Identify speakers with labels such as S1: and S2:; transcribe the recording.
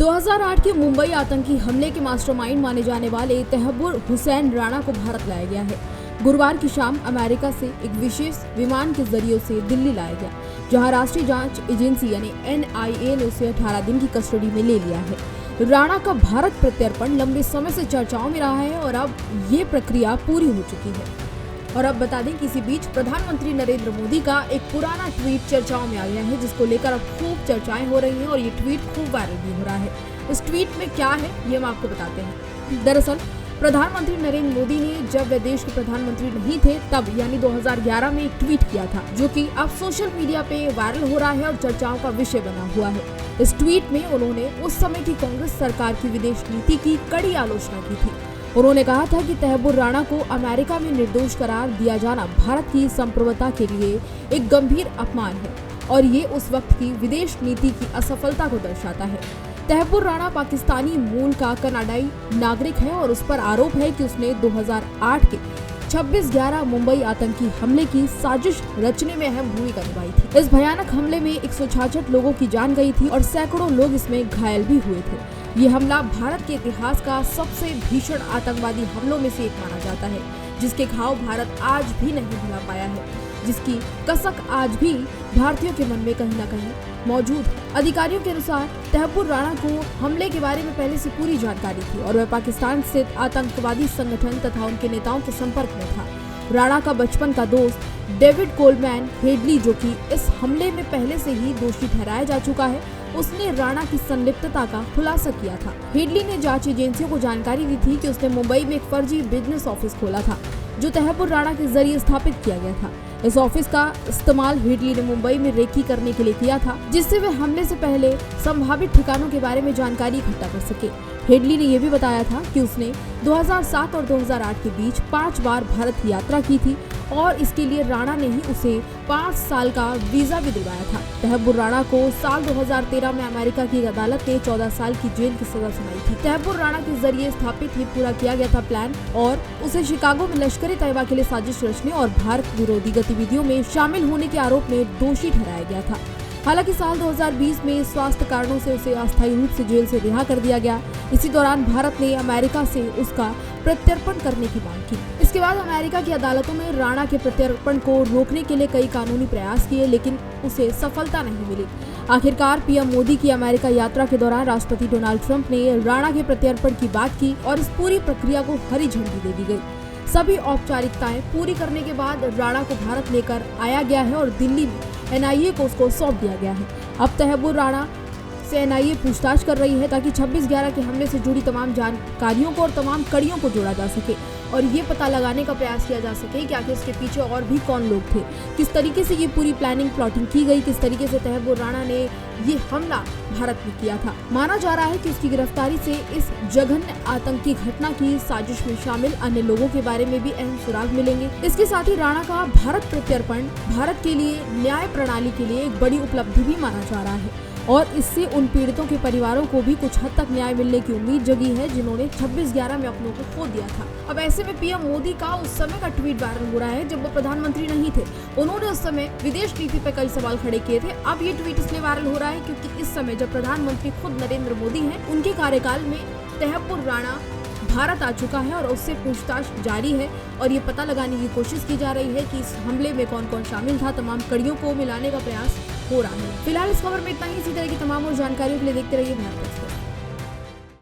S1: 2008 के मुंबई आतंकी हमले के मास्टरमाइंड माने जाने वाले तहब्बुर हुसैन राणा को भारत लाया गया है। गुरुवार की शाम अमेरिका से एक विशेष विमान के जरिए उसे दिल्ली लाया गया, जहां राष्ट्रीय जांच एजेंसी यानी NIA ने उसे 18 दिन की कस्टडी में ले लिया है। राणा का भारत प्रत्यर्पण लंबे समय से चर्चाओं में रहा है और अब ये प्रक्रिया पूरी हो चुकी है। और अब बता दें कि इसी बीच प्रधानमंत्री नरेंद्र मोदी का एक पुराना ट्वीट चर्चाओं में आ गया है, जिसको लेकर अब खूब चर्चाएं हो रही हैं और ये ट्वीट खूब वायरल भी हो रहा है। इस ट्वीट में क्या है ये हम आपको बताते हैं। दरअसल प्रधानमंत्री नरेंद्र मोदी ने जब वे देश के प्रधानमंत्री नहीं थे तब यानी 2011 में एक ट्वीट किया था, जो कि अब सोशल मीडिया पे वायरल हो रहा है और चर्चाओं का विषय बना हुआ है। इस ट्वीट में उन्होंने उस समय की कांग्रेस सरकार की विदेश नीति की कड़ी आलोचना की थी। उन्होंने कहा था कि तहब्बुर राणा को अमेरिका में निर्दोष करार दिया जाना भारत की संप्रभुता के लिए एक गंभीर अपमान है और ये उस वक्त की विदेश नीति की असफलता को दर्शाता है। तहब्बुर राणा पाकिस्तानी मूल का कनाडाई नागरिक है और उस पर आरोप है कि उसने 2008 के 26/11 मुंबई आतंकी हमले की साजिश रचने में अहम भूमिका निभाई थी। इस भयानक हमले में 166 लोगों की जान गई थी और सैकड़ों लोग इसमें घायल भी हुए थे। ये हमला भारत के इतिहास का सबसे भीषण आतंकवादी हमलों में से एक माना जाता है, जिसके घाव भारत आज भी नहीं भुला पाया है, जिसकी कसक आज भी भारतीयों के मन में कहीं न कहीं मौजूद है। अधिकारियों के अनुसार तहब्बुर राणा को हमले के बारे में पहले से पूरी जानकारी थी और वह पाकिस्तान स्थित आतंकवादी संगठन तथा उनके नेताओं के संपर्क में था। राणा का बचपन का दोस्त डेविड कोलमैन हेडली, जो कि इस हमले में पहले से ही दोषी ठहराया जा चुका है, उसने राणा की संलिप्तता का खुलासा किया था। हेडली ने जांच एजेंसियों को जानकारी दी थी कि उसने मुंबई में एक फर्जी बिजनेस ऑफिस खोला था, जो तहब्बुर राणा के जरिए स्थापित किया गया था। इस ऑफिस का इस्तेमाल हेडली ने मुंबई में रेकी करने के लिए किया था, जिससे वे हमले से पहले संभावित ठिकानों के बारे में जानकारी इकट्ठा कर सके। हेडली ने यह भी बताया था कि उसने 2007 और 2008 के बीच 5 बार भारत की यात्रा की थी और इसके लिए राणा ने ही उसे 5 साल का वीजा भी दिलवाया था। तहब्बुर राणा को साल 2013 में अमेरिका की अदालत ने 14 साल की जेल की सजा सुनाई थी। तहब्बुर राणा के जरिए स्थापित ये पूरा किया गया था प्लान और उसे शिकागो में लश्कर-ए तैयबा के लिए साजिश रचने और भारत विरोधी गतिविधियों में शामिल होने के आरोप में दोषी ठहराया गया था। हालांकि साल 2020 में स्वास्थ्य कारणों से उसे अस्थायी रूप से जेल से रिहा कर दिया गया। इसी दौरान भारत ने अमेरिका से उसका प्रत्यर्पण करने की मांग की। इसके बाद अमेरिका की अदालतों में राणा के प्रत्यर्पण को रोकने के लिए कई कानूनी प्रयास किए, लेकिन उसे सफलता नहीं मिली। आखिरकार पीएम मोदी की अमेरिका यात्रा के दौरान राष्ट्रपति डोनाल्ड ट्रंप ने राणा के प्रत्यर्पण की बात की और इस पूरी प्रक्रिया को हरी झंडी दे दी गई। सभी औपचारिकताएं पूरी करने के बाद राणा को भारत लेकर आया गया है और दिल्ली में NIA को उसको सौंप दिया गया है। अब तहब्बुर राणा से NIA पूछताछ कर रही है ताकि 26/11 के हमले से जुड़ी तमाम जानकारियों को और तमाम कड़ियों को जोड़ा जा सके और ये पता लगाने का प्रयास किया जा सके कि आखिर इसके पीछे और भी कौन लोग थे, किस तरीके से ये पूरी प्लानिंग प्लॉटिंग की गई, किस तरीके से तहब्बुर राणा ने ये हमला भारत में किया था। माना जा रहा है कि उसकी गिरफ्तारी से इस जघन्य आतंकी घटना की साजिश में शामिल अन्य लोगों के बारे में भी अहम सुराग मिलेंगे। इसके साथ ही राणा का भारत प्रत्यर्पण भारत के लिए न्याय प्रणाली के लिए एक बड़ी उपलब्धि भी माना जा रहा है और इससे उन पीड़ितों के परिवारों को भी कुछ हद तक न्याय मिलने की उम्मीद जगी है, जिन्होंने 26/11 में अपनों को खो दिया था। अब ऐसे में पीएम मोदी का उस समय का ट्वीट वायरल हो रहा है जब वो प्रधानमंत्री नहीं थे। उन्होंने उस समय विदेश नीति पर कई सवाल खड़े किए थे। अब ये ट्वीट इसलिए वायरल हो रहा है क्योंकि इस समय जब प्रधानमंत्री खुद नरेंद्र मोदी हैं, उनके कार्यकाल में तहब्बुर राणा भारत आ चुका है और उससे पूछताछ जारी है और ये पता लगाने की कोशिश की जा रही है कि इस हमले में कौन कौन शामिल था। तमाम कड़ियों को मिलाने का प्रयास हो रहा है। फिलहाल इस खबर में इतना ही। इसी तरह की तमाम और जानकारियों के लिए देखते रहिए भारत एक्सप्रेस।